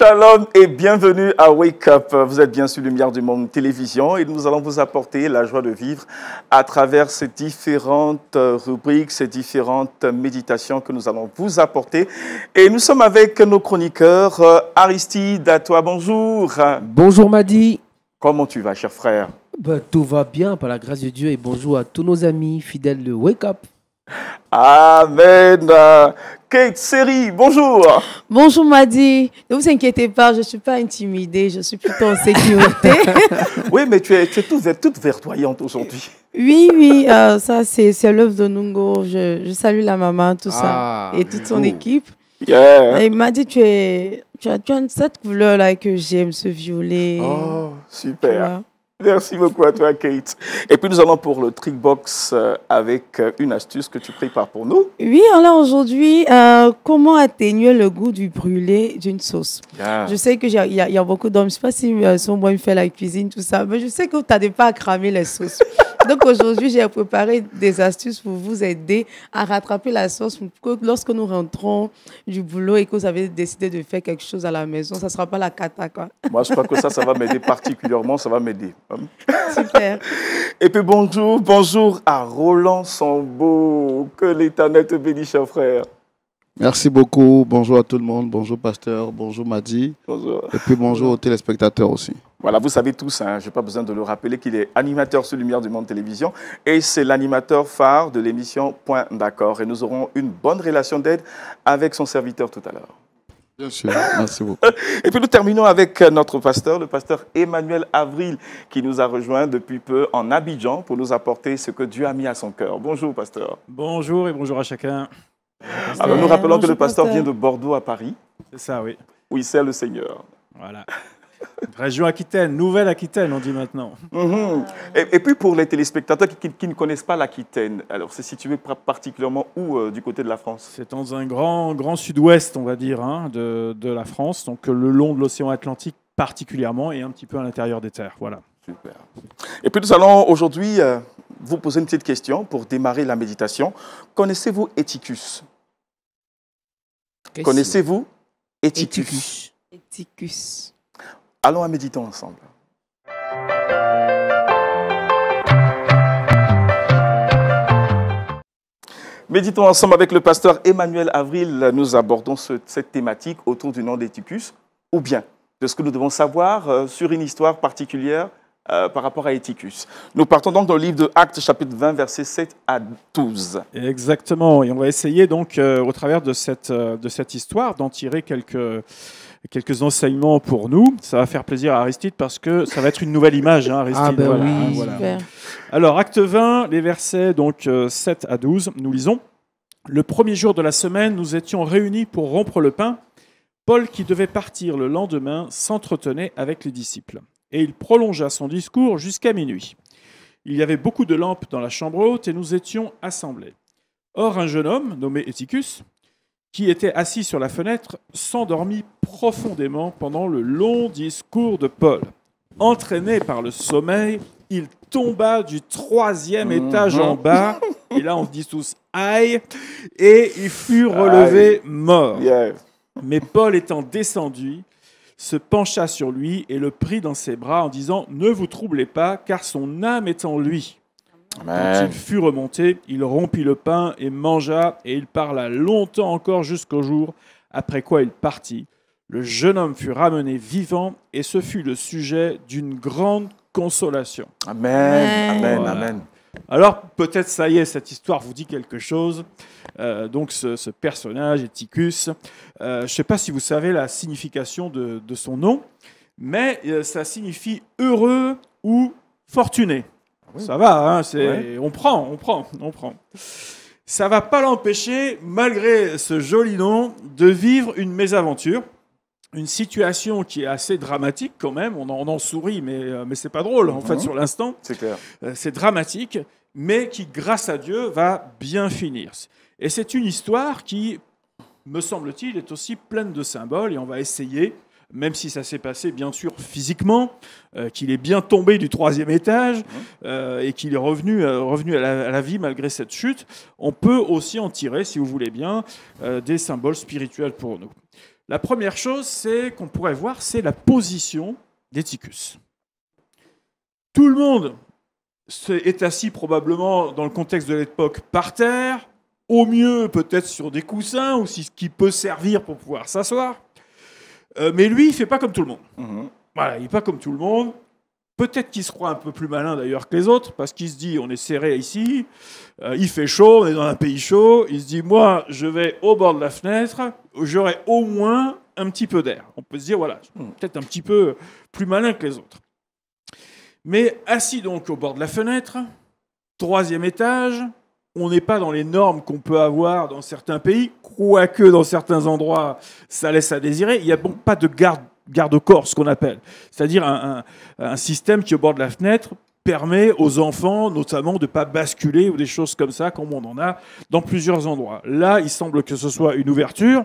Shalom et bienvenue à Wake Up. Vous êtes bien sur Lumière du Monde Télévision et nous allons vous apporter la joie de vivre à travers ces différentes rubriques, ces différentes méditations que nous allons vous apporter. Et nous sommes avec nos chroniqueurs. Aristide, à toi, bonjour. Bonjour Madi. Comment tu vas, cher frère? Tout va bien par la grâce de Dieu et bonjour à tous nos amis fidèles de Wake Up. Amen. Kate Seri, bonjour. Bonjour Madi. Ne vous inquiétez pas, je ne suis pas intimidée, je suis plutôt en sécurité. Oui, mais tu es toute verdoyante aujourd'hui. Oui, ça c'est l'œuvre de Nungo. Je salue la maman, tout ça, et toute son équipe. Yeah. Et il m'a dit, tu as cette couleur-là que j'aime, ce violet. Oh, super. Merci beaucoup à toi, Kate. Et puis, nous allons pour le Trick Box avec une astuce que tu prépares pour nous. Oui, alors aujourd'hui, comment atténuer le goût du brûlé d'une sauce? Je sais qu'il y a beaucoup d'hommes, je ne sais pas si son boy fait la cuisine, tout ça, mais je sais que tu n'arrives pas à cramer les sauces. Donc aujourd'hui, j'ai préparé des astuces pour vous aider à rattraper la sauce pour que lorsque nous rentrons du boulot et que vous avez décidé de faire quelque chose à la maison, ça ne sera pas la cata, quoi. Moi, je crois que ça va m'aider particulièrement, ça va m'aider. Super. Et puis bonjour à Roland Sambo. Que l'Éternel te bénisse, cher frère. Merci beaucoup. Bonjour à tout le monde. Bonjour, pasteur. Bonjour, Madi. Bonjour. Et puis bonjour aux téléspectateurs aussi. Voilà, vous savez tous, je n'ai pas besoin de le rappeler, qu'il est animateur sur Lumière du Monde Télévision et c'est l'animateur phare de l'émission Point d'accord. Et nous aurons une bonne relation d'aide avec son serviteur tout à l'heure. Bien sûr, merci beaucoup. Et puis nous terminons avec notre pasteur, le pasteur Emmanuel Avril, qui nous a rejoint depuis peu en Abidjan pour nous apporter ce que Dieu a mis à son cœur. Bonjour, pasteur. Bonjour et bonjour à chacun. Alors nous rappelons que le pasteur pasteur. vient de Bordeaux à Paris, C'est ça, oui. où il sert le Seigneur. Voilà. Région Aquitaine, Nouvelle-Aquitaine, on dit maintenant. Et puis pour les téléspectateurs qui ne connaissent pas l'Aquitaine, alors c'est situé particulièrement où du côté de la France? C'est dans un grand sud-ouest, on va dire, de la France, donc le long de l'océan Atlantique particulièrement et un petit peu à l'intérieur des terres. Voilà. Super. Et puis nous allons aujourd'hui vous poser une petite question pour démarrer la méditation. Connaissez-vous Éticus? Connaissez-vous Éticus? Éticus. Allons à méditer ensemble. Méditons ensemble avec le pasteur Emmanuel Avril. Nous abordons cette thématique autour du nom d'Éticus, ou bien de ce que nous devons savoir sur une histoire particulière par rapport à Éticus. Nous partons donc dans le livre de Actes, chapitre 20, versets 7 à 12. Exactement, et on va essayer donc au travers de cette histoire d'en tirer quelques enseignements pour nous. Ça va faire plaisir à Aristide parce que ça va être une nouvelle image, hein, Aristide. Ah ben voilà, oui, voilà. Super. Alors, acte 20, les versets donc, 7 à 12, nous lisons. Le premier jour de la semaine, nous étions réunis pour rompre le pain. Paul, qui devait partir le lendemain, s'entretenait avec les disciples. Et il prolongea son discours jusqu'à minuit. Il y avait beaucoup de lampes dans la chambre haute et nous étions assemblés. Or, un jeune homme, nommé Éticus, qui était assis sur la fenêtre, s'endormit profondément pendant le long discours de Paul. Entraîné par le sommeil, il tomba du 3e étage en bas, et là on dit tous « aïe », et il fut relevé mort. Yeah. Mais Paul étant descendu, se pencha sur lui et le prit dans ses bras en disant « Ne vous troublez pas, car son âme est en lui ». Quand il fut remonté, il rompit le pain et mangea, et il parla longtemps encore jusqu'au jour, après quoi il partit. Le jeune homme fut ramené vivant, et ce fut le sujet d'une grande consolation. Amen, amen, Voilà. amen. Alors, peut-être ça y est, cette histoire vous dit quelque chose. Donc, ce personnage, Éticus, je ne sais pas si vous savez la signification de son nom, mais ça signifie heureux ou fortuné. Oui. Ça va, hein, Ouais. on prend. Ça ne va pas l'empêcher, malgré ce joli nom, de vivre une mésaventure. Une situation qui est assez dramatique quand même. On en sourit, mais c'est pas drôle en fait sur l'instant. C'est clair. C'est dramatique, mais qui, grâce à Dieu, va bien finir. Et c'est une histoire qui, me semble-t-il, est aussi pleine de symboles. Et on va essayer, même si ça s'est passé bien sûr physiquement, qu'il est bien tombé du 3e étage et qu'il est revenu à la vie malgré cette chute, on peut aussi en tirer, si vous voulez bien, des symboles spirituels pour nous. La première chose qu'on pourrait voir, c'est la position d'Éticus. Tout le monde est assis probablement dans le contexte de l'époque par terre, au mieux peut-être sur des coussins ou ce qui peut servir pour pouvoir s'asseoir. Mais lui, il ne fait pas comme tout le monde. Voilà, il n'est pas comme tout le monde. Peut-être qu'il se croit un peu plus malin d'ailleurs que les autres, parce qu'il se dit, on est serré ici, il fait chaud, on est dans un pays chaud. Il se dit, moi, je vais au bord de la fenêtre, j'aurai au moins un petit peu d'air. On peut se dire, voilà, peut-être un petit peu plus malin que les autres. Mais assis donc au bord de la fenêtre, 3e étage, on n'est pas dans les normes qu'on peut avoir dans certains pays, quoique dans certains endroits, ça laisse à désirer. Il n'y a donc pas de garde-corps, ce qu'on appelle. C'est-à-dire un système qui, au bord de la fenêtre, permet aux enfants, notamment, de ne pas basculer ou des choses comme ça, comme on en a dans plusieurs endroits. Là, il semble que ce soit une ouverture,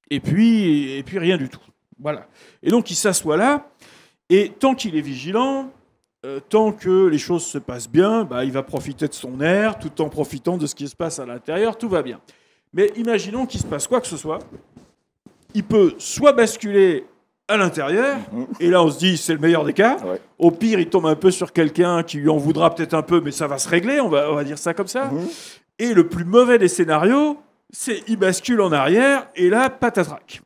et puis rien du tout. Voilà. Et donc, il s'assoit là, et tant qu'il est vigilant, tant que les choses se passent bien, il va profiter de son air, tout en profitant de ce qui se passe à l'intérieur, tout va bien. Mais imaginons qu'il se passe quoi que ce soit. Il peut soit basculer à l'intérieur, et là on se dit c'est le meilleur des cas. Ouais. Au pire, il tombe un peu sur quelqu'un qui lui en voudra peut-être un peu, mais ça va se régler, on va dire ça comme ça. Et le plus mauvais des scénarios, c'est il bascule en arrière, et là, patatrac.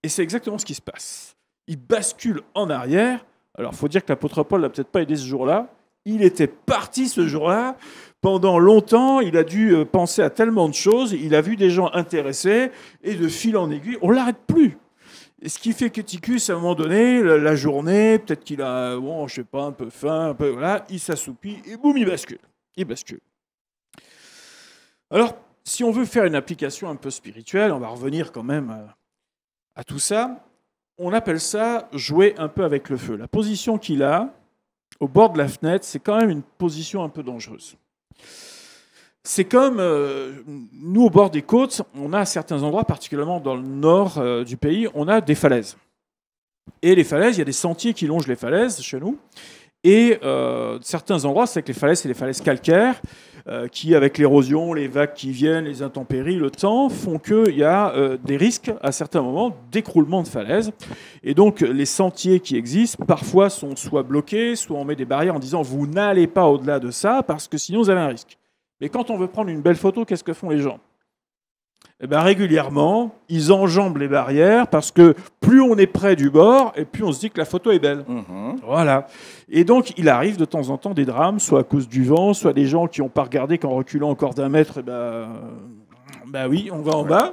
Et c'est exactement ce qui se passe. Il bascule en arrière. Alors, il faut dire que l'apôtre Paul n'a peut-être pas aidé ce jour-là. Il était parti ce jour-là. Pendant longtemps, il a dû penser à tellement de choses. Il a vu des gens intéressés. Et de fil en aiguille, on ne l'arrête plus. Et ce qui fait qu'Éticus, à un moment donné, la journée, peut-être qu'il a, je sais pas, un peu faim, un peu, voilà, il s'assoupit et boum, il bascule. Il bascule. Alors, si on veut faire une application un peu spirituelle, on va revenir quand même à tout ça. On appelle ça jouer un peu avec le feu. La position qu'il a au bord de la fenêtre, c'est quand même une position un peu dangereuse. C'est comme nous, au bord des côtes, on a à certains endroits, particulièrement dans le nord du pays, on a des falaises. Et les falaises, il y a des sentiers qui longent les falaises chez nous. Et certains endroits, c'est que les falaises calcaires, qui, avec l'érosion, les vagues qui viennent, les intempéries, le temps, font qu'il y a des risques, à certains moments, d'écroulement de falaises. Et donc, les sentiers qui existent, parfois, sont soit bloqués, soit on met des barrières en disant « vous n'allez pas au-delà de ça, parce que sinon, vous avez un risque ». Mais quand on veut prendre une belle photo, qu'est-ce que font les gens ? Eh bien, régulièrement, ils enjambent les barrières parce que plus on est près du bord, et plus on se dit que la photo est belle. Voilà. Et donc, il arrive de temps en temps des drames, soit à cause du vent, soit des gens qui n'ont pas regardé qu'en reculant encore d'1 mètre, oui, on va en bas.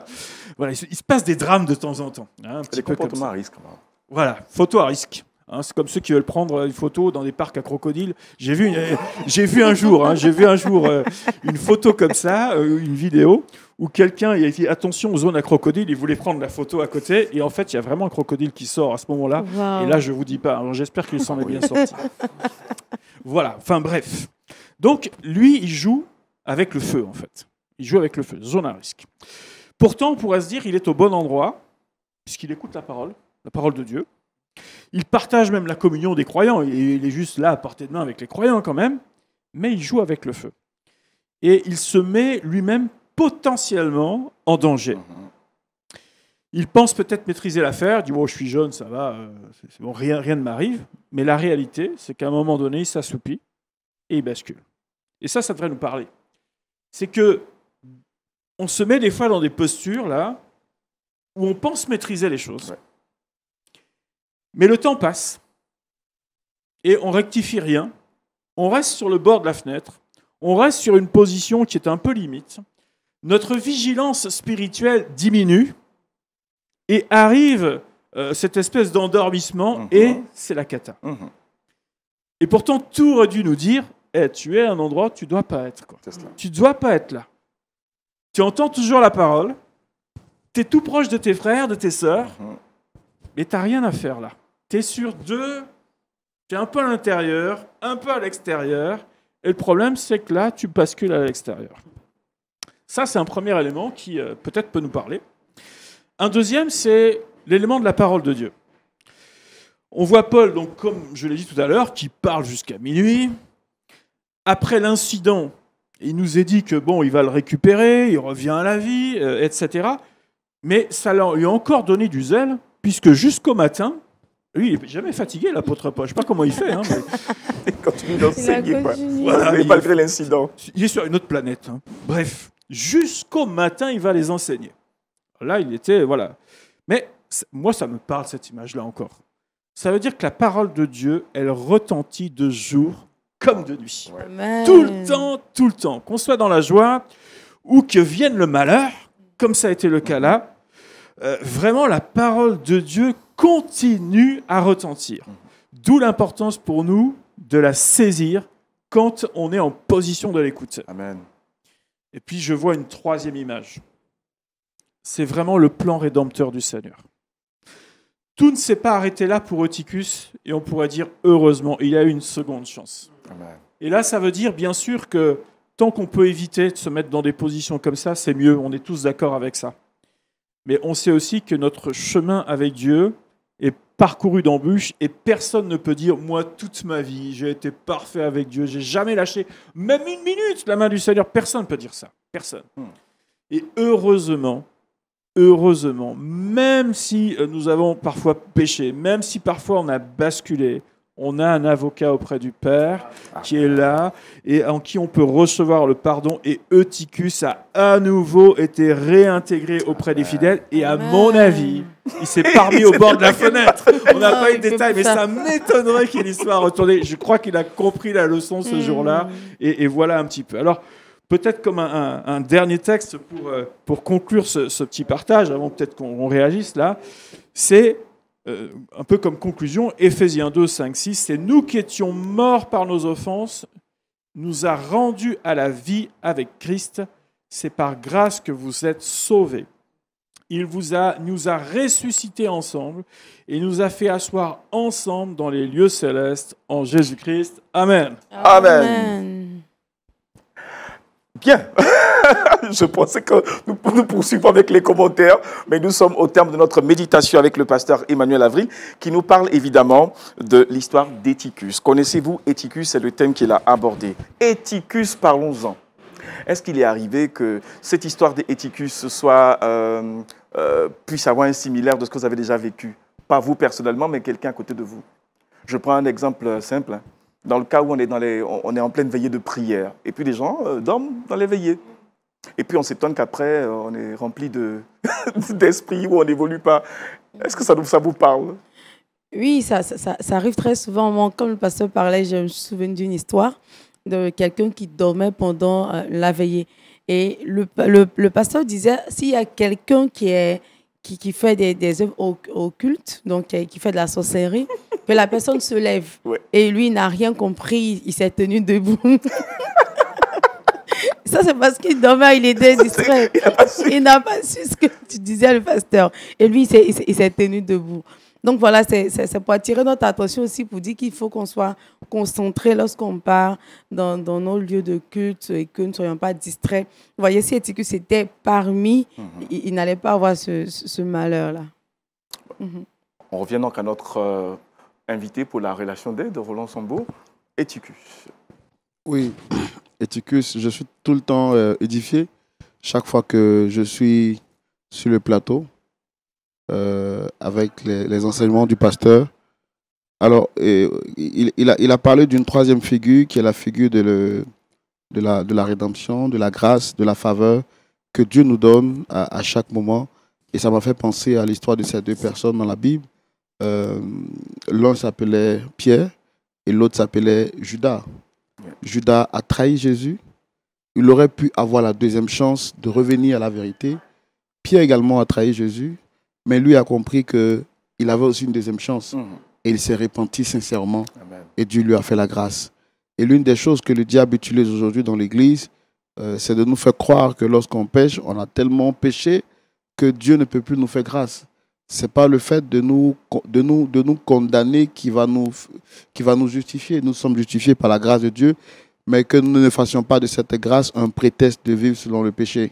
Voilà, il se passe des drames de temps en temps. Hein, un petit des peu comportements à risque. Voilà, photo à risque. C'est comme ceux qui veulent prendre une photo dans des parcs à crocodiles. J'ai vu un jour une photo comme ça, une vidéo, où quelqu'un a dit attention aux zones à crocodiles, il voulait prendre la photo à côté, et en fait, il y a vraiment un crocodile qui sort à ce moment-là. Wow. Et là, je ne vous dis pas. Alors, j'espère qu'il s'en est bien sorti. Voilà, enfin bref. Donc, lui, il joue avec le feu, en fait. Il joue avec le feu, zone à risque. Pourtant, on pourrait se dire qu'il est au bon endroit, puisqu'il écoute la parole de Dieu. Il partage même la communion des croyants. Il est juste là à portée de main avec les croyants quand même, mais il joue avec le feu. Et il se met lui-même potentiellement en danger. Il pense peut-être maîtriser l'affaire, il dit « je suis jeune, ça va, c'est bon, rien ne m'arrive ». Mais la réalité, c'est qu'à un moment donné, il s'assoupit et il bascule. Et ça devrait nous parler. C'est qu'on se met des fois dans des postures là, où on pense maîtriser les choses. Ouais. Mais le temps passe et on rectifie rien. On reste sur le bord de la fenêtre. On reste sur une position qui est un peu limite. Notre vigilance spirituelle diminue et arrive cette espèce d'endormissement et c'est la cata. Et pourtant, tout aurait dû nous dire tu es à un endroit où tu ne dois pas être. Quoi. Tu ne dois pas être là. Tu entends toujours la parole. Tu es tout proche de tes frères, de tes sœurs, mais tu n'as rien à faire là. Tu es sur deux, tu es un peu à l'intérieur, un peu à l'extérieur, et le problème, c'est que là, tu bascules à l'extérieur. Ça, c'est un premier élément qui peut-être peut nous parler. Un deuxième, c'est l'élément de la parole de Dieu. On voit Paul, donc, comme je l'ai dit tout à l'heure, qui parle jusqu'à minuit. Après l'incident, il nous est dit que il va le récupérer, il revient à la vie, etc. Mais ça lui a encore donné du zèle, puisque jusqu'au matin, lui, il n'est jamais fatigué, l'apôtre Paul. Je ne sais pas comment il fait. Hein, mais... Il continue d'enseigner. Voilà, et malgré l'incident. Il est sur une autre planète. Hein. Bref, jusqu'au matin, il va les enseigner. Là, il était... Voilà. Mais moi, ça me parle, cette image-là, encore. Ça veut dire que la parole de Dieu, elle retentit de jour comme de nuit. Amen. Tout le temps. Qu'on soit dans la joie ou que vienne le malheur, comme ça a été le cas là, vraiment, la parole de Dieu continue à retentir. D'où l'importance pour nous de la saisir quand on est en position de l'écouter. Amen. Et puis, je vois une troisième image. C'est vraiment le plan rédempteur du Seigneur. Tout ne s'est pas arrêté là pour Eutychus, et on pourrait dire, heureusement, il a eu une seconde chance. Amen. Et là, ça veut dire, bien sûr, que tant qu'on peut éviter de se mettre dans des positions comme ça, c'est mieux, on est tous d'accord avec ça. Mais on sait aussi que notre chemin avec Dieu est parcouru d'embûches, et personne ne peut dire, moi, toute ma vie, j'ai été parfait avec Dieu, j'ai jamais lâché, même une minute, la main du Seigneur. Personne ne peut dire ça. Personne. Et heureusement, même si nous avons parfois péché, même si parfois on a basculé, on a un avocat auprès du Père qui est là et en qui on peut recevoir le pardon. Et Eutychus a à nouveau été réintégré auprès des fidèles. Et à mon avis, il s'est parmi au bord de la fenêtre. On n'a pas eu de détails, mais ça m'étonnerait qu'il y soit retourné. Je crois qu'il a compris la leçon ce jour-là. Et voilà un petit peu. Alors, peut-être comme un dernier texte pour conclure ce petit partage, avant peut-être qu'on réagisse là, c'est un peu comme conclusion, Éphésiens 2, 5, 6, c'est « Nous qui étions morts par nos offenses, nous a rendus à la vie avec Christ. C'est par grâce que vous êtes sauvés. Il nous a ressuscités ensemble et nous a fait asseoir ensemble dans les lieux célestes en Jésus-Christ. Amen. » Amen. Bien. Je pensais que nous poursuivons avec les commentaires, mais nous sommes au terme de notre méditation avec le pasteur Emmanuel Avril, qui nous parle évidemment de l'histoire d'Eutychus. Connaissez-vous Eutychus? C'est le thème qu'il a abordé. Eutychus, parlons-en. Est-ce qu'il est arrivé que cette histoire d'Eutychus puisse avoir un similaire de ce que vous avez déjà vécu? Pas vous personnellement, mais quelqu'un à côté de vous. Je prends un exemple simple. Dans le cas où on est en pleine veillée de prière, et puis les gens dorment dans les veillées. Et puis on s'étonne qu'après, on est rempli d'esprit où on n'évolue pas. Est-ce que ça vous parle? Oui, ça arrive très souvent. Moi, comme le pasteur parlait, je me souviens d'une histoire de quelqu'un qui dormait pendant la veillée. Et le pasteur disait, s'il y a quelqu'un qui fait des œuvres occultes, donc qui fait de la sorcellerie, que la personne se lève. Ouais. Et lui, il n'a rien compris, il s'est tenu debout. Ça, c'est parce qu'il dormait, il était distrait. Il n'a pas su ce que tu disais, le pasteur. Et lui, il s'est tenu debout. Donc voilà, c'est pour attirer notre attention aussi, pour dire qu'il faut qu'on soit concentré lorsqu'on part dans nos lieux de culte et que nous ne soyons pas distraits. Vous voyez, si Eutychus était parmi, il n'allait pas avoir ce malheur-là. On revient donc à notre invité pour la relation d'aide, Roland Sambo, Eutychus. Oui, Eutychus, je suis tout le temps édifié chaque fois que je suis sur le plateau avec les enseignements du pasteur. Alors, il a parlé d'une troisième figure qui est la figure de la rédemption, de la grâce, de la faveur que Dieu nous donne à chaque moment. Et ça m'a fait penser à l'histoire de ces deux personnes dans la Bible. L'un s'appelait Pierre et l'autre s'appelait Judas. Judas a trahi Jésus. Il aurait pu avoir la deuxième chance de revenir à la vérité. Pierre également a trahi Jésus, mais lui a compris qu'il avait aussi une deuxième chance. Et il s'est repenti sincèrement. Amen. Et Dieu lui a fait la grâce. Et l'une des choses que le diable utilise aujourd'hui dans l'Église, c'est de nous faire croire que lorsqu'on pêche, on a tellement péché que Dieu ne peut plus nous faire grâce. Ce n'est pas le fait de nous condamner qui va nous justifier. Nous sommes justifiés par la grâce de Dieu, mais que nous ne fassions pas de cette grâce un prétexte de vivre selon le péché.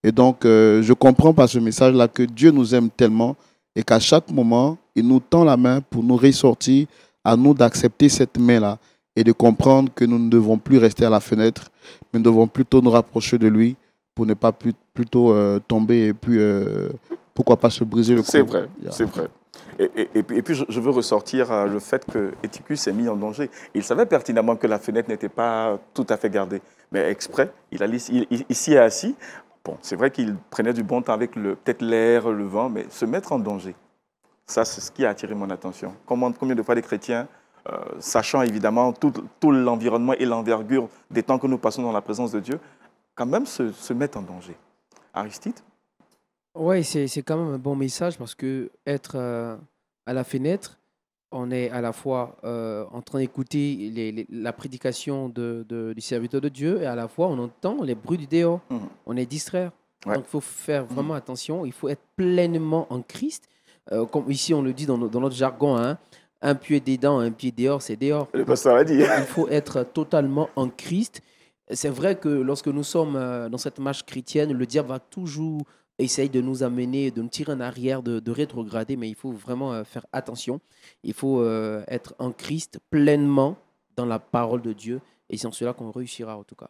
Et donc, je comprends par ce message-là que Dieu nous aime tellement et qu'à chaque moment, il nous tend la main pour nous ressortir, à nous d'accepter cette main-là et de comprendre que nous ne devons plus rester à la fenêtre, mais nous devons plutôt nous rapprocher de lui pour ne pas plutôt tomber et puis pourquoi pas se briser le cou? C'est vrai, c'est vrai. Et puis, je veux ressortir le fait que Eutychus s'est mis en danger. Il savait pertinemment que la fenêtre n'était pas tout à fait gardée. Mais exprès, il s'y est assis. Bon, c'est vrai qu'il prenait du bon temps avec peut-être l'air, le vent, mais se mettre en danger, ça, c'est ce qui a attiré mon attention. Combien de fois les chrétiens, sachant évidemment tout l'environnement et l'envergure des temps que nous passons dans la présence de Dieu, quand même se mettent en danger. Aristide? Oui, c'est quand même un bon message parce que être à la fenêtre, on est à la fois en train d'écouter la prédication du serviteur de Dieu et à la fois on entend les bruits du dehors. On est distrait. Ouais. Donc il faut faire vraiment attention. Il faut être pleinement en Christ. Comme ici on le dit dans notre jargon, hein, un pied dedans, un pied dehors, c'est dehors. Le pasteur l'a dit. Il faut être totalement en Christ. C'est vrai que lorsque nous sommes dans cette marche chrétienne, le diable va toujours essayer de nous amener, de nous tirer en arrière, de rétrograder, mais il faut vraiment faire attention. Il faut être en Christ pleinement dans la parole de Dieu et c'est en cela qu'on réussira en tout cas.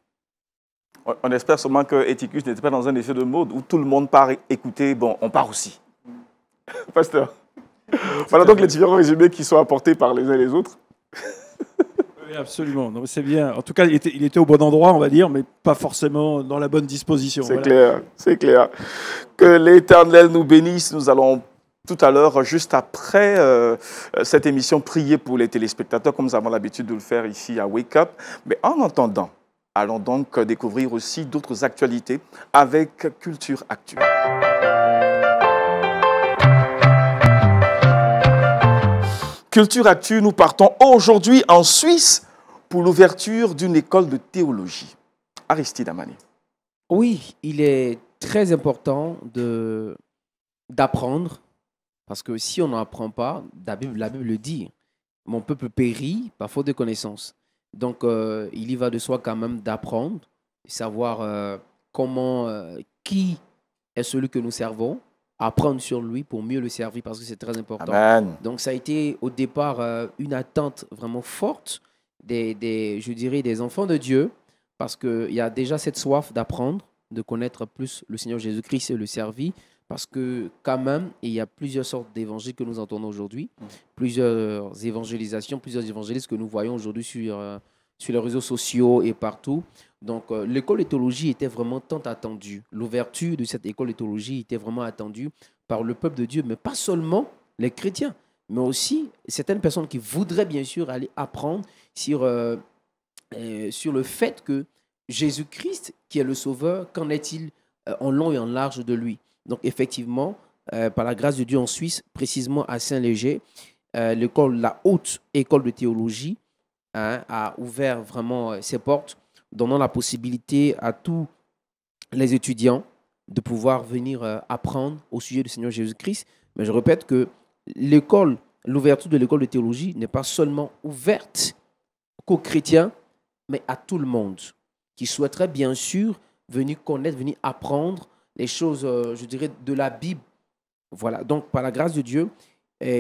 On espère seulement que Eutychus n'était pas dans un effet de mode où tout le monde part écouter, bon, on part aussi. Pasteur. Voilà donc les différents résumés qui sont apportés par les uns et les autres. Oui, absolument. C'est bien. En tout cas, il était au bon endroit, on va dire, mais pas forcément dans la bonne disposition. C'est clair, c'est clair. Que l'Éternel nous bénisse. Nous allons tout à l'heure, juste après cette émission, prier pour les téléspectateurs, comme nous avons l'habitude de le faire ici à Wake Up. Mais en attendant, allons donc découvrir aussi d'autres actualités avec Culture Actu. Culture Actu, nous partons aujourd'hui en Suisse pour l'ouverture d'une école de théologie. Aristide Amani. Oui, il est très important d'apprendre, parce que si on n'apprend pas, la Bible le dit, mon peuple périt par faute de connaissance. Donc, il y va de soi quand même d'apprendre, savoir qui est celui que nous servons, apprendre sur lui pour mieux le servir parce que c'est très important. Amen. Donc ça a été au départ une attente vraiment forte je dirais des enfants de Dieu parce qu'il y a déjà cette soif d'apprendre, de connaître plus le Seigneur Jésus-Christ et le servir parce que quand même, il y a plusieurs sortes d'évangiles que nous entendons aujourd'hui, plusieurs évangélisations, plusieurs évangélistes que nous voyons aujourd'hui sur les réseaux sociaux et partout. Donc, l'école de théologie était vraiment tant attendue. L'ouverture de cette école de théologie était vraiment attendue par le peuple de Dieu, mais pas seulement les chrétiens, mais aussi certaines personnes qui voudraient bien sûr aller apprendre sur le fait que Jésus-Christ, qui est le Sauveur, qu'en est-il en long et en large de lui? Donc, effectivement, par la grâce de Dieu en Suisse, précisément à Saint-Léger, la haute école de théologie a ouvert vraiment ses portes, donnant la possibilité à tous les étudiants de pouvoir venir apprendre au sujet du Seigneur Jésus-Christ. Mais je répète que l'ouverture de l'école de théologie n'est pas seulement ouverte qu'aux chrétiens, mais à tout le monde qui souhaiterait bien sûr venir connaître, venir apprendre les choses, je dirais, de la Bible. Voilà, donc par la grâce de Dieu,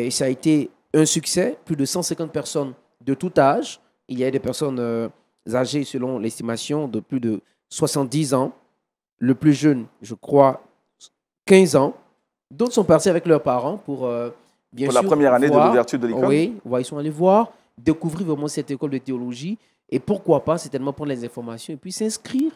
ça a été un succès, plus de 150 personnes de tout âge. Il y a des personnes âgées, selon l'estimation, de plus de 70 ans. Le plus jeune, je crois, 15 ans. D'autres sont partis avec leurs parents pour, bien sûr, la première année de l'ouverture de l'école. Oui, ils sont allés voir, découvrir vraiment cette école de théologie. Et pourquoi pas, c'est tellement prendre les informations et puis s'inscrire,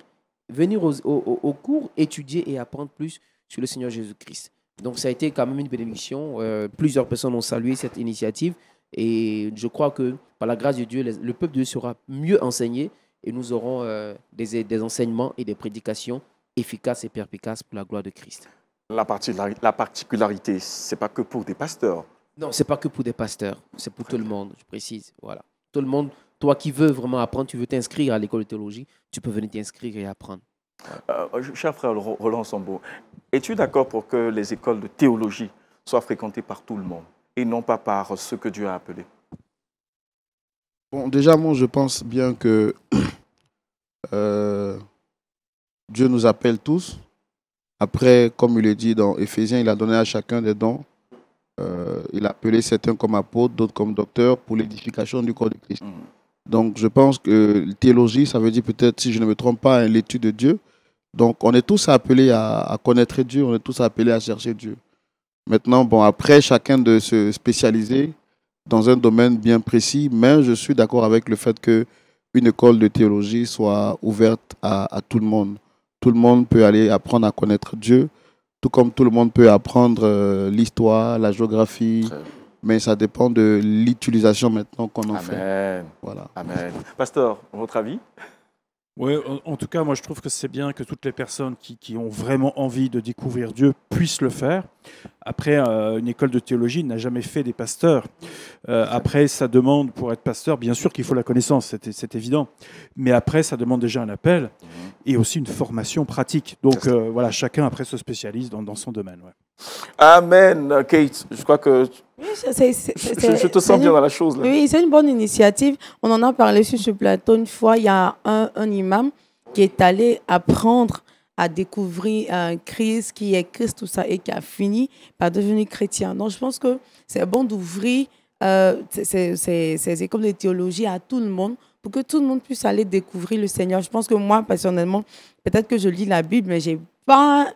venir au cours, étudier et apprendre plus sur le Seigneur Jésus-Christ. Donc, ça a été quand même une bénédiction. Plusieurs personnes ont salué cette initiative. Et je crois que par la grâce de Dieu, le peuple de Dieu sera mieux enseigné et nous aurons des enseignements et des prédications efficaces et perspicaces pour la gloire de Christ. La particularité, ce n'est pas que pour des pasteurs. Non, ce n'est pas que pour des pasteurs, c'est pour tout le monde, je précise. Voilà. Tout le monde, toi qui veux vraiment apprendre, tu veux t'inscrire à l'école de théologie, tu peux venir t'inscrire et apprendre. Cher frère Roland Sambo, es-tu d'accord pour que les écoles de théologie soient fréquentées par tout le monde et non pas par ceux que Dieu a appelés? Bon, déjà, moi, je pense bien que Dieu nous appelle tous. Après, comme il le dit dans Éphésiens, il a donné à chacun des dons. Il a appelé certains comme apôtres, d'autres comme docteurs pour l'édification du corps de Christ. Donc, je pense que théologie, ça veut dire peut-être, si je ne me trompe pas, l'étude de Dieu. Donc, on est tous appelés à connaître Dieu, on est tous appelés à chercher Dieu. Maintenant, bon, après, chacun de se spécialiser dans un domaine bien précis, mais je suis d'accord avec le fait qu'une école de théologie soit ouverte à tout le monde. Tout le monde peut aller apprendre à connaître Dieu, tout comme tout le monde peut apprendre l'histoire, la géographie, mais ça dépend de l'utilisation maintenant qu'on en fait. Voilà. Amen. Pasteur, votre avis? Oui, en tout cas, moi je trouve que c'est bien que toutes les personnes qui ont vraiment envie de découvrir Dieu puissent le faire. Après, une école de théologie n'a jamais fait des pasteurs. Après, ça demande, pour être pasteur, bien sûr qu'il faut la connaissance, c'est évident. Mais après, ça demande déjà un appel et aussi une formation pratique. Donc voilà, chacun après se spécialise dans son domaine. Ouais. Amen. Kate, je crois que Oui, je te sens bien dans la chose. Là. Oui, c'est une bonne initiative. On en a parlé sur ce plateau une fois. Il y a un imam qui est allé apprendre à découvrir Christ, qui est Christ, tout ça, et qui a fini par devenir chrétien. Donc, je pense que c'est bon d'ouvrir ces écoles de théologie à tout le monde pour que tout le monde puisse aller découvrir le Seigneur. Je pense que moi, personnellement, peut-être que je lis la Bible, mais je n'ai pas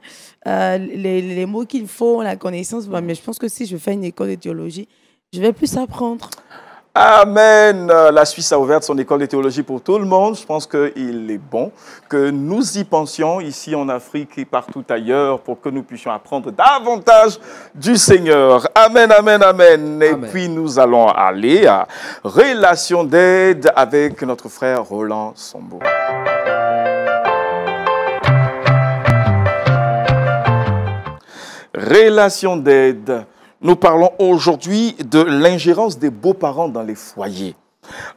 les mots qu'il faut, la connaissance. Mais je pense que si je fais une école de théologie, je vais plus apprendre. Amen. La Suisse a ouvert son école de théologie pour tout le monde. Je pense qu'il est bon que nous y pensions ici en Afrique et partout ailleurs pour que nous puissions apprendre davantage du Seigneur. Amen, amen, amen. Et puis nous allons aller à Relation d'aide avec notre frère Roland Sombo. Relation d'aide. Nous parlons aujourd'hui de l'ingérence des beaux-parents dans les foyers.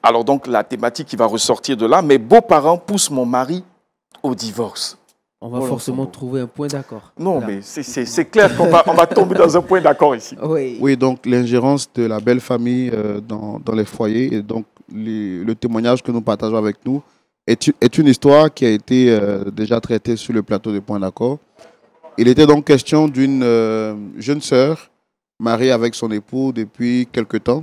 Alors donc, la thématique qui va ressortir de là, mes beaux-parents poussent mon mari au divorce. On va forcément trouver un point d'accord. Non, là. Mais c'est clair qu'on va tomber dans un point d'accord ici. Oui, donc l'ingérence de la belle famille dans les foyers, et donc le témoignage que nous partageons avec nous est une histoire qui a été déjà traitée sur le plateau de Point d'accord. Il était donc question d'une jeune sœur mariée avec son époux depuis quelque temps.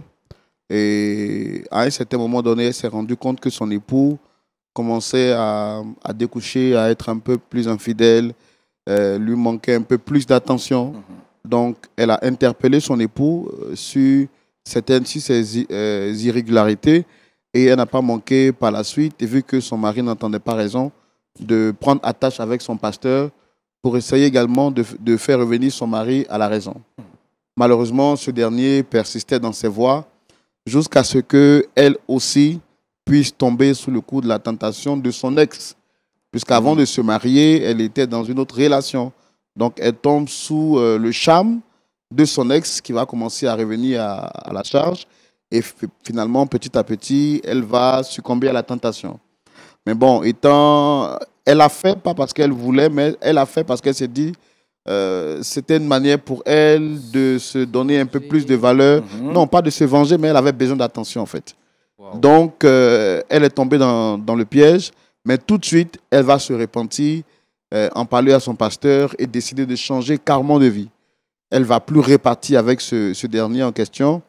Et à un certain moment donné, elle s'est rendue compte que son époux commençait à découcher, à être un peu plus infidèle, lui manquait un peu plus d'attention. Donc, elle a interpellé son époux sur ces irrégularités et elle n'a pas manqué par la suite, et vu que son mari n'entendait pas raison, de prendre attache avec son pasteur pour essayer également de faire revenir son mari à la raison. Malheureusement, ce dernier persistait dans ses voies jusqu'à ce qu'elle aussi puisse tomber sous le coup de la tentation de son ex. Puisqu'avant de se marier, elle était dans une autre relation. Donc, elle tombe sous le charme de son ex qui va commencer à revenir à la charge. Et finalement, petit à petit, elle va succomber à la tentation. Mais bon, elle a fait, pas parce qu'elle voulait, mais elle a fait parce qu'elle s'est dit c'était une manière pour elle de se donner un peu plus de valeur. Non, pas de se venger, mais elle avait besoin d'attention en fait. Wow. Donc, elle est tombée dans le piège, mais tout de suite, elle va se repentir, en parler à son pasteur et décider de changer carrément de vie. Elle ne va plus répartir avec ce dernier en question,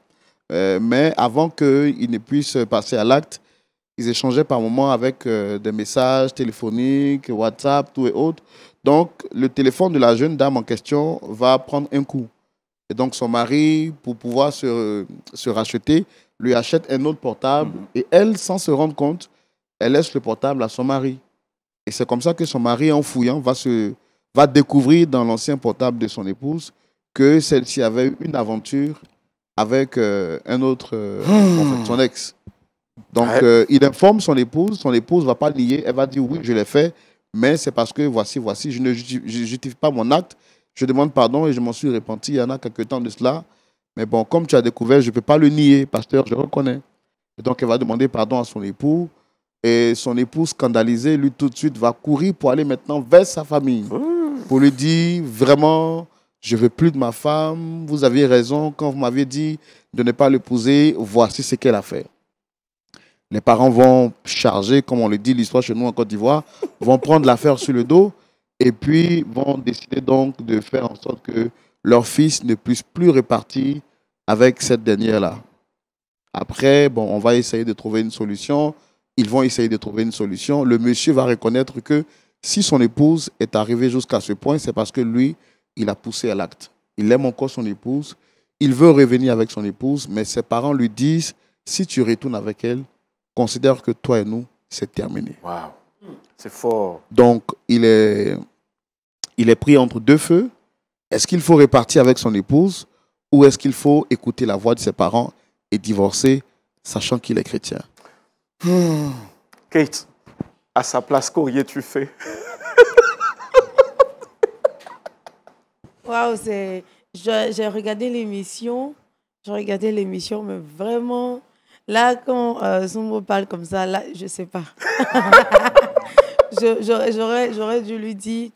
mais avant qu'il ne puisse passer à l'acte, ils échangeaient par moments avec des messages téléphoniques, WhatsApp, tout et autres. Donc, le téléphone de la jeune dame en question va prendre un coup. Et donc, son mari, pour pouvoir se racheter, lui achète un autre portable. Et elle, sans se rendre compte, elle laisse le portable à son mari. Et c'est comme ça que son mari, en fouillant, va découvrir dans l'ancien portable de son épouse que celle-ci avait eu une aventure avec un autre, en fait, son ex. Donc, il informe son épouse ne va pas nier, elle va dire oui, je l'ai fait, mais c'est parce que voici, je ne justifie pas mon acte, je demande pardon et je m'en suis repenti il y en a quelques temps de cela. Mais bon, comme tu as découvert, je ne peux pas le nier, pasteur, je reconnais. Et donc, elle va demander pardon à son époux. Et son époux, scandalisé, lui, tout de suite, va courir pour aller maintenant vers sa famille. Pour lui dire, vraiment, je ne veux plus de ma femme. Vous aviez raison quand vous m'aviez dit de ne pas l'épouser. Voici ce qu'elle a fait. Les parents vont charger, comme on le dit, l'histoire chez nous en Côte d'Ivoire, vont prendre l'affaire sur le dos et puis vont décider donc de faire en sorte que leur fils ne puisse plus repartir avec cette dernière-là. Après, bon, on va essayer de trouver une solution. Ils vont essayer de trouver une solution. Le monsieur va reconnaître que si son épouse est arrivée jusqu'à ce point, c'est parce que lui, il a poussé à l'acte. il aime encore son épouse, il veut revenir avec son épouse, mais ses parents lui disent, si tu retournes avec elle, considère que toi et nous, c'est terminé. Waouh, c'est fort. Donc, il est pris entre deux feux. Est-ce qu'il faut repartir avec son épouse ou est-ce qu'il faut écouter la voix de ses parents et divorcer, sachant qu'il est chrétien? Kate, à sa place, qu'aurais-tu fait? Waouh, j'ai regardé l'émission. Mais vraiment, là, quand Zumbo parle comme ça, là, je sais pas. J'aurais dû lui dire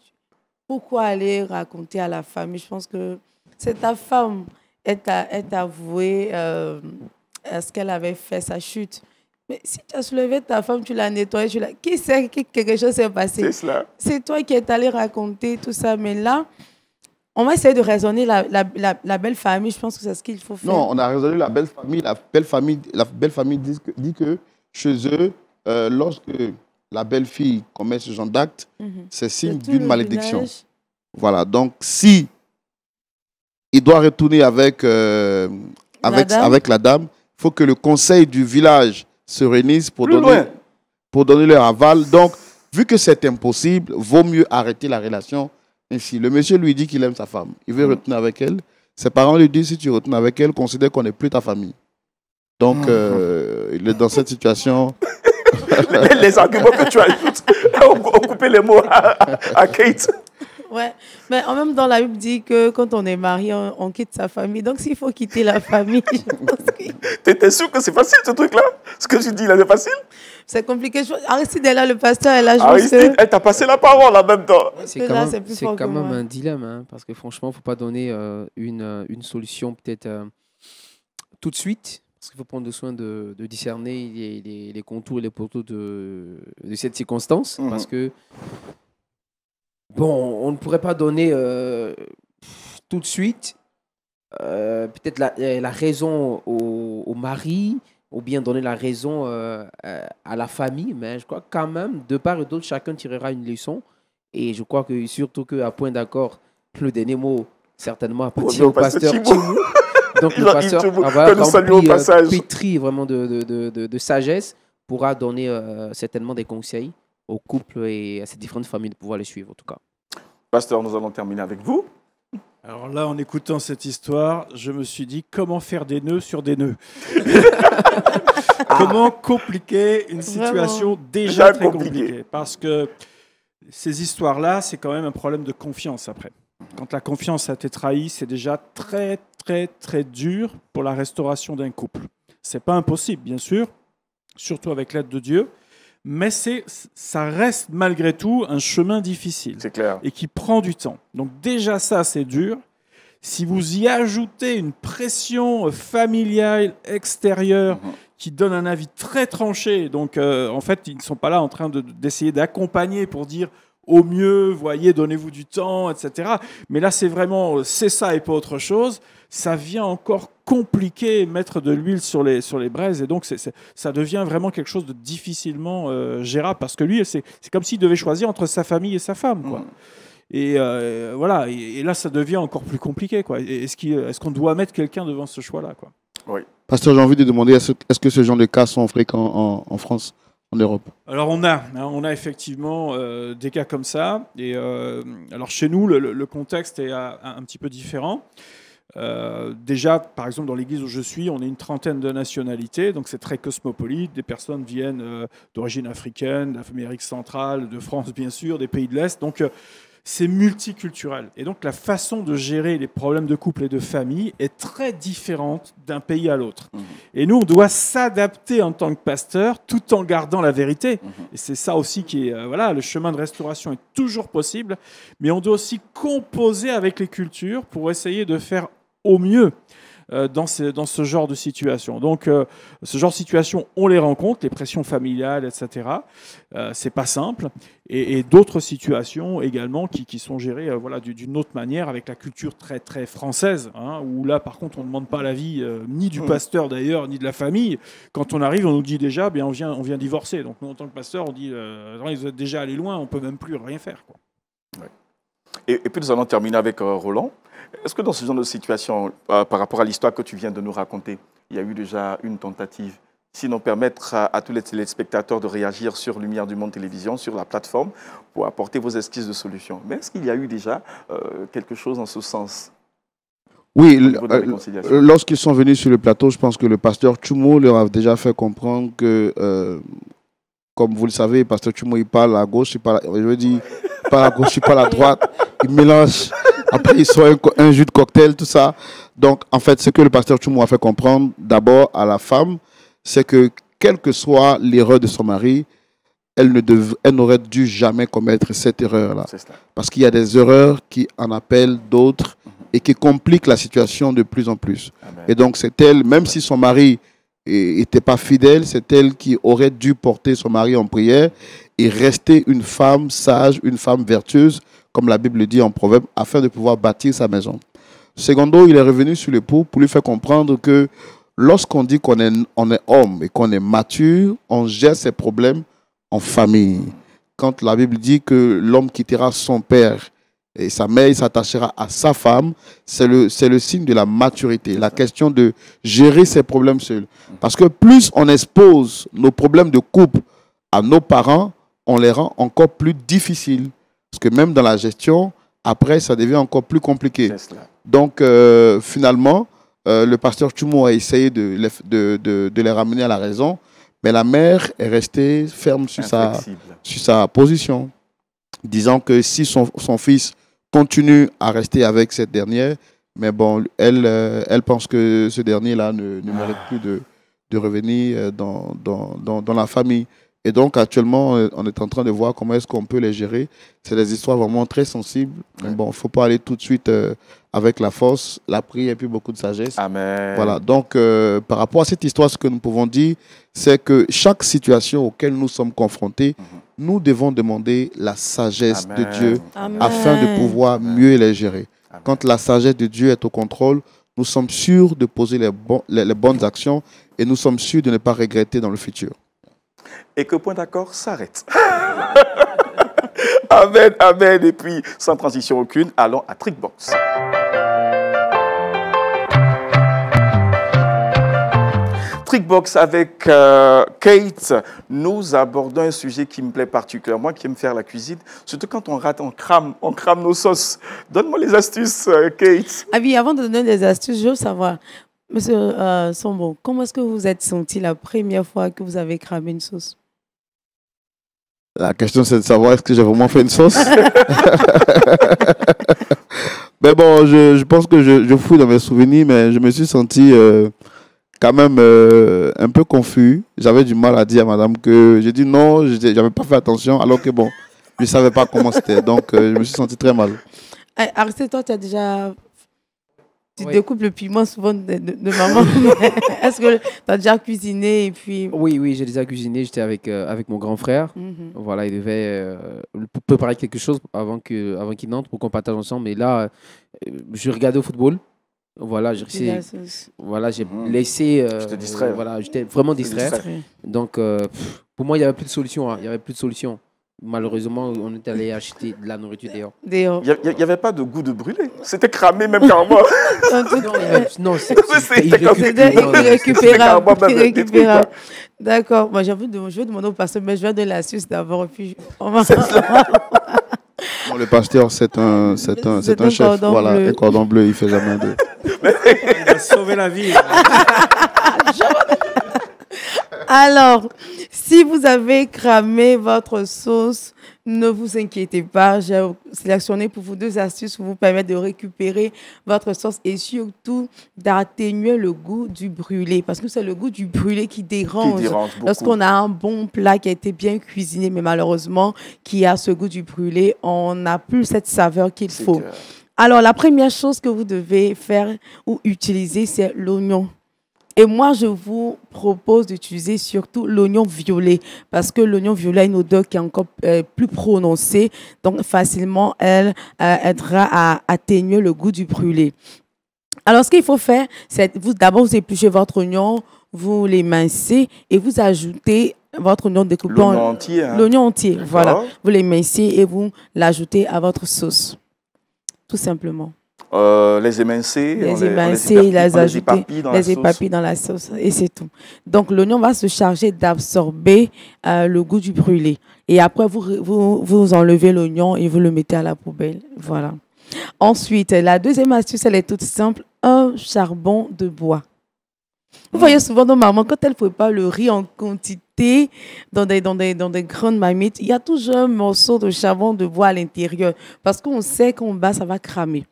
pourquoi aller raconter à la famille. Je pense que c'est ta femme. Elle t'a avoué ce qu'elle avait fait, sa chute. Mais si tu as soulevé ta femme, tu l'as nettoyée, qui sait que quelque chose s'est passé? C'est cela. C'est toi qui es allé raconter tout ça. Mais là, on va essayer de raisonner la belle famille. Je pense que c'est ce qu'il faut faire. Non, on a raisonné la belle famille. La belle famille dit que chez eux, lorsque la belle-fille commet ce genre d'acte, c'est signe d'une malédiction. Village. Voilà, donc si il doit retourner avec la dame, il faut que le conseil du village se réunisse pour donner leur aval. Donc, vu que c'est impossible, vaut mieux arrêter la relation ainsi. Le monsieur lui dit qu'il aime sa femme. Il veut retourner avec elle. Ses parents lui disent, si tu retournes avec elle, considère qu'on n'est plus ta famille. Donc, il est dans cette situation. Les arguments que tu ajoutes ont coupé les mots à Kate. Ouais, mais en même temps, la Bible dit que quand on est marié, on quitte sa famille. Donc, s'il faut quitter la famille, je pense que... T'es sûr que c'est facile, ce truc-là? Ce que tu dis là, c'est facile? C'est compliqué. Aristide est là, le pasteur est là. Aristide, elle t'a passé la parole en même temps. C'est quand même un dilemme, hein, parce que franchement, il ne faut pas donner une solution peut-être tout de suite. Parce qu'il faut prendre soin de discerner les contours et les poteaux de cette circonstance. Parce que, bon, on ne pourrait pas donner tout de suite peut-être la raison au mari ou bien donner la raison à la famille. Mais je crois que quand même, de part et d'autre, chacun tirera une leçon. Et je crois que surtout qu'à point d'accord, le dernier mot, certainement, appartient au pasteur Timou. Donc le pasteur pétri vraiment de sagesse pourra donner certainement des conseils aux couples et à ces différentes familles de pouvoir les suivre en tout cas. Pasteur, nous allons terminer avec vous. Alors là, en écoutant cette histoire, je me suis dit comment faire des nœuds sur des nœuds. Comment compliquer une situation déjà très compliquée. Parce que ces histoires-là, c'est quand même un problème de confiance après. Quand la confiance a été trahie, c'est déjà très, très, très dur pour la restauration d'un couple. C'est pas impossible, bien sûr, surtout avec l'aide de Dieu, mais ça reste malgré tout un chemin difficile. C'est clair. Et qui prend du temps. Donc déjà ça, c'est dur. Si vous y ajoutez une pression familiale extérieure qui donne un avis très tranché, donc en fait, ils ne sont pas là en train d'essayer d'accompagner pour dire au mieux, voyez, donnez-vous du temps, etc. Mais là, c'est vraiment, c'est ça et pas autre chose. Ça vient encore compliquer, mettre de l'huile sur les braises. Et donc, ça devient vraiment quelque chose de difficilement gérable. Parce que lui, c'est comme s'il devait choisir entre sa famille et sa femme, quoi. Et voilà. Et là, ça devient encore plus compliqué, quoi. Est-ce qu'on doit mettre quelqu'un devant ce choix-là, quoi? Oui. Pasteur, j'ai envie de demander, est-ce que ce genre de cas sont fréquents en France, en Europe? Alors on a effectivement des cas comme ça. Et alors chez nous, le contexte est un petit peu différent. Déjà, par exemple, dans l'église où je suis, on est une trentaine de nationalités, donc c'est très cosmopolite. Des personnes viennent d'origine africaine, d'Amérique centrale, de France bien sûr, des pays de l'Est. Donc c'est multiculturel. Et donc la façon de gérer les problèmes de couple et de famille est très différente d'un pays à l'autre. Et nous, on doit s'adapter en tant que pasteur tout en gardant la vérité. Et c'est ça aussi qui est... voilà, le chemin de restauration est toujours possible, mais on doit aussi composer avec les cultures pour essayer de faire au mieux dans ce genre de situation. Donc, ce genre de situation, on les rencontre, les pressions familiales, etc. C'est pas simple. Et d'autres situations également qui sont gérées voilà, d'une autre manière, avec la culture très, très française, hein, où là, par contre, on ne demande pas l'avis ni du pasteur d'ailleurs, ni de la famille. Quand on arrive, on nous dit déjà, bien, on vient divorcer. Donc, nous, en tant que pasteur, on dit, vous êtes déjà allé loin, on ne peut même plus rien faire, quoi. Ouais. Et puis nous allons terminer avec Roland. Est-ce que dans ce genre de situation, par rapport à l'histoire que tu viens de nous raconter, il y a eu déjà une tentative, sinon permettre à tous les téléspectateurs de réagir sur Lumière du Monde Télévision, sur la plateforme, pour apporter vos esquisses de solutions. Mais est-ce qu'il y a eu déjà quelque chose en ce sens? Oui, lorsqu'ils sont venus sur le plateau, je pense que le pasteur Tchoumo leur a déjà fait comprendre que, comme vous le savez, le pasteur Tchoumo, il parle à gauche, il parle, je veux dire, il parle à gauche, il parle à droite, il mélange, après il sort un jus de cocktail, tout ça. Donc, en fait, ce que le pasteur Tchoumo a fait comprendre d'abord à la femme, c'est que, quelle que soit l'erreur de son mari, elle n'aurait dû jamais commettre cette erreur-là. Parce qu'il y a des erreurs qui en appellent d'autres et qui compliquent la situation de plus en plus. Amen. Et donc, c'est elle, même si son mari n'était pas fidèle, c'est elle qui aurait dû porter son mari en prière et rester une femme sage, une femme vertueuse, comme la Bible le dit en Proverbe, afin de pouvoir bâtir sa maison. Secondo, il est revenu sur l'époux pour lui faire comprendre que lorsqu'on dit qu'on est homme et qu'on est mature, on gère ses problèmes en famille. Quand la Bible dit que l'homme quittera son père et sa mère, il s'attachera à sa femme, c'est le signe de la maturité. La question de gérer ses problèmes seul. Parce que plus on expose nos problèmes de couple à nos parents, on les rend encore plus difficiles. Parce que même dans la gestion, après, ça devient encore plus compliqué. Donc, finalement, le pasteur Tchoumo a essayé de les ramener à la raison, mais la mère est restée ferme sur sa position, disant que si son fils continue à rester avec cette dernière, mais bon, elle pense que ce dernier-là ne mérite plus de revenir dans la famille. Et donc, actuellement, on est en train de voir comment est-ce qu'on peut les gérer. C'est des histoires vraiment très sensibles. Mais bon, il ne faut pas aller tout de suite avec la force, la prière et puis beaucoup de sagesse. Amen. Voilà. Donc, par rapport à cette histoire, ce que nous pouvons dire, c'est que chaque situation auquel nous sommes confrontés, nous devons demander la sagesse de Dieu afin de pouvoir mieux les gérer. Amen. Quand la sagesse de Dieu est au contrôle, nous sommes sûrs de poser les bonnes actions et nous sommes sûrs de ne pas regretter dans le futur. Et que Point d'accord s'arrête. Amen, amen. Et puis, sans transition aucune, allons à Trickbox. Trickbox avec Kate, nous abordons un sujet qui me plaît particulièrement, qui aime faire la cuisine. Surtout quand on rate, on crame nos sauces. Donne-moi les astuces, Kate. Ah oui, avant de donner des astuces, je veux savoir, Monsieur Sombo, comment est-ce que vous êtes senti la première fois que vous avez cramé une sauce? La question, c'est de savoir est-ce que j'ai vraiment fait une sauce. Mais bon, je pense que je fouille dans mes souvenirs, mais je me suis senti quand même un peu confus. J'avais du mal à dire à madame que j'ai dit non, je n'avais pas fait attention, alors que bon, je ne savais pas comment c'était. Donc, je me suis senti très mal. Aristide, toi, tu as déjà... Tu découpes le piment souvent de maman. Est-ce que tu as déjà cuisiné et puis... Oui, j'ai déjà cuisiné. J'étais avec mon grand frère. Voilà, il devait préparer quelque chose avant qu'il entre pour qu'on partage ensemble. Mais là, je regardais au football. Voilà, j'ai laissé... J'étais distrait. Voilà, j'étais vraiment distrait. Donc, pour moi, il n'y avait plus de solution. Il n'y avait plus de solution. Malheureusement, on est allé acheter de la nourriture dehors. Il n'y avait pas de goût de brûlé. C'était cramé même carrément. Non, c'était irrécupérable. D'accord. Moi, je vais demander au pasteur, mais je vais de l'astuce d'abord. Puis le pasteur, c'est un chef. Voilà, un cordon bleu, il ne fait jamais de... Il a sauvé la vie. Alors, si vous avez cramé votre sauce, ne vous inquiétez pas. J'ai sélectionné pour vous 2 astuces pour vous permettre de récupérer votre sauce et surtout d'atténuer le goût du brûlé. Parce que c'est le goût du brûlé qui dérange lorsqu'on a un bon plat qui a été bien cuisiné, mais malheureusement, qui a ce goût du brûlé, on n'a plus cette saveur qu'il faut. Alors, la première chose que vous devez faire ou utiliser, c'est l'oignon. Et moi, je vous propose d'utiliser surtout l'oignon violet parce que l'oignon violet a une odeur qui est encore plus prononcée. Donc, facilement, elle aidera à atténuer le goût du brûlé. Alors, ce qu'il faut faire, c'est d'abord, vous épluchez votre oignon, vous l'émincez et vous ajoutez votre oignon découpé. L'oignon entier. L'oignon entier, voilà. Vous l'émincez et vous l'ajoutez à votre sauce. tout simplement. Les émincer, les ajouter, les éparpiller dans la sauce, et c'est tout. Donc, l'oignon va se charger d'absorber le goût du brûlé. Et après, vous enlevez l'oignon et vous le mettez à la poubelle. Voilà. Ensuite, la deuxième astuce, elle est toute simple, un charbon de bois. Vous voyez souvent nos mamans, quand elles préparent le riz en quantité dans des grandes marmites, il y a toujours un morceau de charbon de bois à l'intérieur parce qu'on sait qu'en bas, ça va cramer.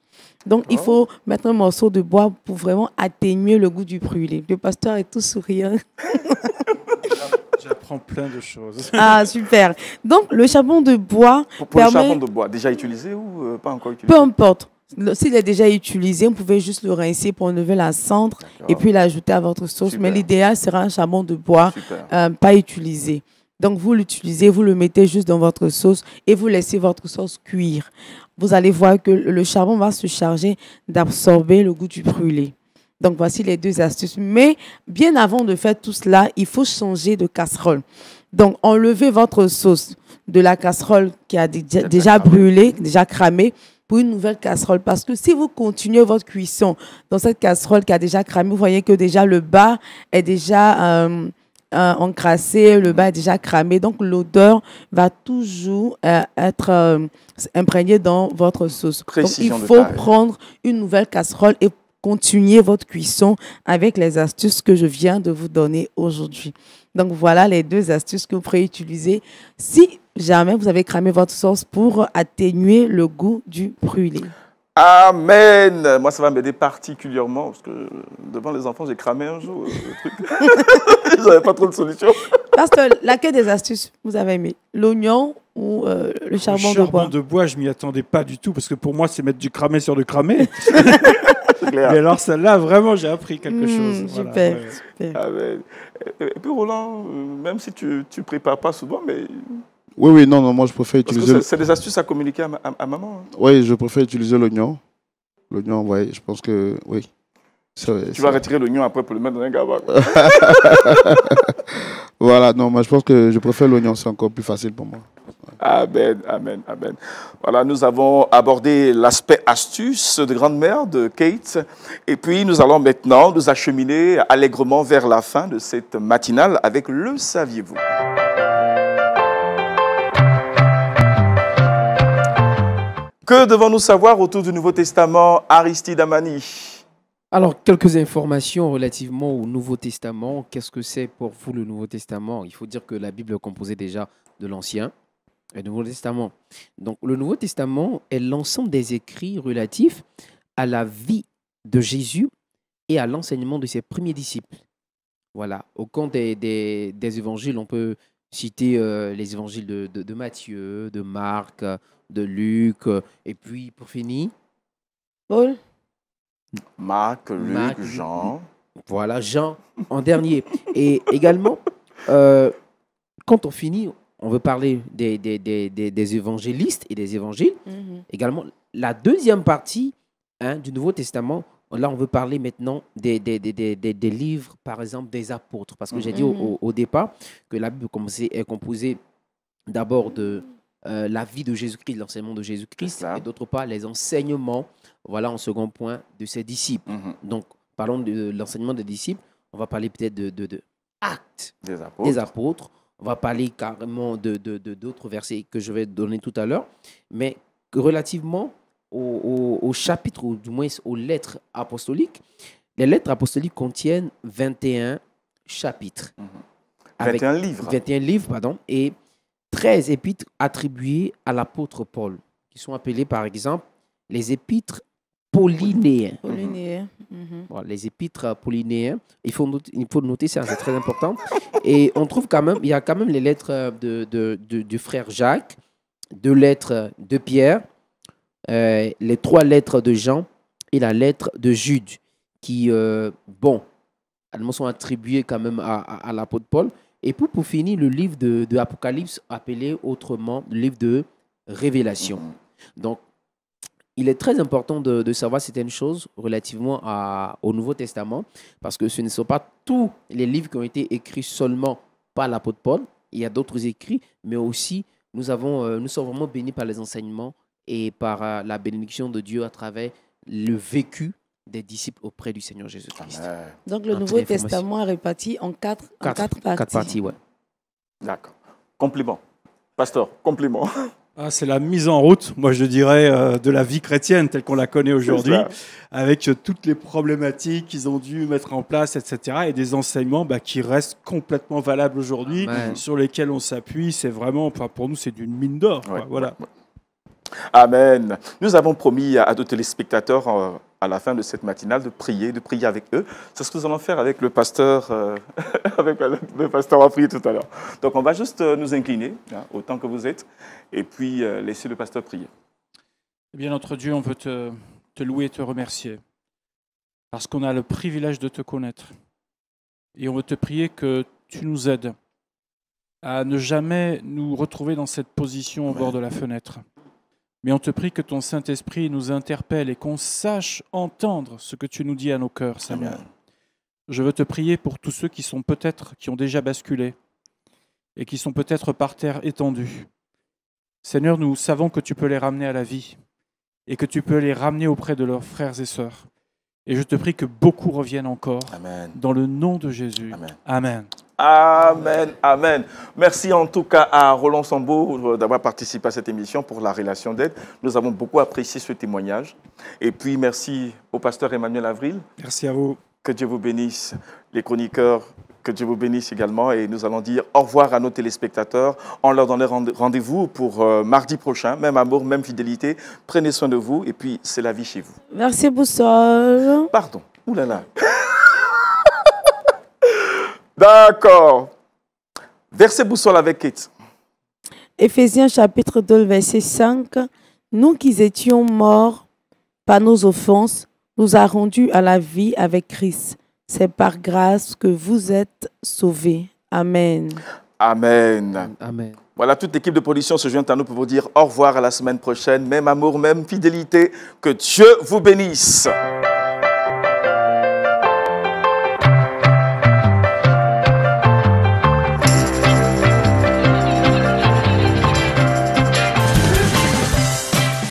Donc, il faut mettre un morceau de bois pour vraiment atténuer le goût du brûlé. Le pasteur est tout souriant. J'apprends plein de choses. Ah, super. Donc, le charbon de bois pour le charbon de bois, déjà utilisé ou pas encore utilisé? Peu importe. S'il est déjà utilisé, vous pouvez juste le rincer pour enlever la cendre et puis l'ajouter à votre sauce. Super. Mais l'idéal sera un charbon de bois pas utilisé. Donc, vous l'utilisez, vous le mettez juste dans votre sauce et vous laissez votre sauce cuire. Vous allez voir que le charbon va se charger d'absorber le goût du brûlé. Donc, voici les deux astuces. Mais bien avant de faire tout cela, il faut changer de casserole. Donc, enlevez votre sauce de la casserole qui a déjà brûlé, déjà cramé, pour une nouvelle casserole. Parce que si vous continuez votre cuisson dans cette casserole qui a déjà cramé, vous voyez que déjà le bas est déjà encrassé, le bas est déjà cramé. Donc, l'odeur va toujours être imprégnée dans votre sauce. Donc, il faut prendre une nouvelle casserole et continuer votre cuisson avec les astuces que je viens de vous donner aujourd'hui. Donc, voilà les deux astuces que vous pourrez utiliser si jamais vous avez cramé votre sauce pour atténuer le goût du brûlé. Amen. Moi, ça va m'aider particulièrement parce que devant les enfants, j'ai cramé un jour le truc. J'avais pas trop de solution. Pasteur, laquelle des astuces vous avez aimé? L'oignon ou le charbon de bois? Le charbon de bois, je m'y attendais pas du tout parce que pour moi, c'est mettre du cramé sur du cramé. Mais alors celle-là, vraiment, j'ai appris quelque chose. Super, voilà, super. Amen. Et puis Roland, même si tu prépares pas souvent, mais... Oui, non, moi je préfère utiliser... C'est des astuces à communiquer à maman. Hein. Oui, je préfère utiliser l'oignon. L'oignon, oui, je pense que... Oui. Tu vas retirer l'oignon après pour le mettre dans un gabard. Voilà, non, moi je pense que je préfère l'oignon, c'est encore plus facile pour moi. Amen, amen, amen. Voilà, nous avons abordé l'aspect astuce de grand-mère de Kate. Et puis, nous allons maintenant nous acheminer allègrement vers la fin de cette matinale avec Le Saviez-vous? Que devons-nous savoir autour du Nouveau Testament, Aristide Amani? Alors, quelques informations relativement au Nouveau Testament. Qu'est-ce que c'est pour vous le Nouveau Testament? Il faut dire que la Bible est composée déjà de l'Ancien et du Nouveau Testament. Donc, le Nouveau Testament est l'ensemble des écrits relatifs à la vie de Jésus et à l'enseignement de ses premiers disciples. Voilà. Au compte des évangiles, on peut citer les évangiles de Matthieu, de Marc, de Luc, et puis pour finir, Paul, Marc, Luc, Jean. Voilà, Jean en dernier. Et également, quand on finit, on veut parler des évangélistes et des évangiles. Également, la deuxième partie du Nouveau Testament, là, on veut parler maintenant des livres, par exemple, des apôtres. Parce que j'ai dit au départ que la Bible est composée d'abord de la vie de Jésus-Christ, l'enseignement de Jésus-Christ, et d'autre part, les enseignements, voilà, en second point, de ses disciples. Donc, parlons de l'enseignement des disciples, on va parler peut-être de actes des apôtres. On va parler carrément d'autres versets que je vais donner tout à l'heure. Mais relativement au chapitre, ou du moins aux lettres apostoliques, les lettres apostoliques contiennent 21 chapitres. 21 livres. 21 livres, pardon, et 13 épîtres attribués à l'apôtre Paul, qui sont appelés par exemple les épîtres paulinéens. Bon, les épîtres paulinéens, il faut noter ça, c'est très important. Et on trouve quand même, il y a quand même les lettres du frère Jacques, 2 lettres de Pierre, les 3 lettres de Jean et la lettre de Jude, qui, elles sont attribuées quand même à l'apôtre Paul. Et pour finir, le livre de Apocalypse, appelé autrement le livre de Révélation. Donc, il est très important de savoir certaines choses relativement au Nouveau Testament, parce que ce ne sont pas tous les livres qui ont été écrits seulement par l'apôtre Paul. Il y a d'autres écrits, mais aussi nous sommes vraiment bénis par les enseignements et par la bénédiction de Dieu à travers le vécu des disciples auprès du Seigneur Jésus-Christ. Donc le Nouveau Testament est réparti en quatre parties. 4 parties, ouais. D'accord. Compliment. Pasteur, compliment. Ah, c'est la mise en route, moi je dirais, de la vie chrétienne telle qu'on la connaît aujourd'hui, avec toutes les problématiques qu'ils ont dû mettre en place, etc. Et des enseignements qui restent complètement valables aujourd'hui, sur lesquels on s'appuie. C'est vraiment, pour nous, c'est d'une mine d'or. Voilà. Amen. Nous avons promis à nos téléspectateurs à la fin de cette matinale de prier avec eux. C'est ce que nous allons faire avec le pasteur, avec le pasteur a prié tout à l'heure. Donc on va juste nous incliner, autant que vous êtes, et puis laisser le pasteur prier. Eh bien, notre Dieu, on veut te louer et te remercier, parce qu'on a le privilège de te connaître. Et on veut te prier que tu nous aides à ne jamais nous retrouver dans cette position au bord de la fenêtre. Mais on te prie que ton Saint-Esprit nous interpelle et qu'on sache entendre ce que tu nous dis à nos cœurs, Seigneur. Amen. Je veux te prier pour tous ceux qui ont déjà basculé et qui sont peut-être par terre étendus. Seigneur, nous savons que tu peux les ramener à la vie et que tu peux les ramener auprès de leurs frères et sœurs. Et je te prie que beaucoup reviennent encore. Amen. Dans le nom de Jésus. Amen. Amen. Amen, amen. Merci en tout cas à Roland Sambo d'avoir participé à cette émission pour la relation d'aide. Nous avons beaucoup apprécié ce témoignage. Et puis merci au pasteur Emmanuel Avril. Merci à vous. Que Dieu vous bénisse. Les chroniqueurs, que Dieu vous bénisse également. Et nous allons dire au revoir à nos téléspectateurs. On leur donne rendez-vous pour mardi prochain. Même amour, même fidélité. Prenez soin de vous et puis c'est la vie chez vous. Merci Boussole. Pardon. Ouh là là. D'accord. Verset boussole avec Kate. Éphésiens chapitre 2, verset 5. Nous qui étions morts par nos offenses, nous a rendus à la vie avec Christ. C'est par grâce que vous êtes sauvés. Amen. Amen. Amen. Voilà, toute l'équipe de production se joint à nous pour vous dire au revoir à la semaine prochaine. Même amour, même fidélité. Que Dieu vous bénisse.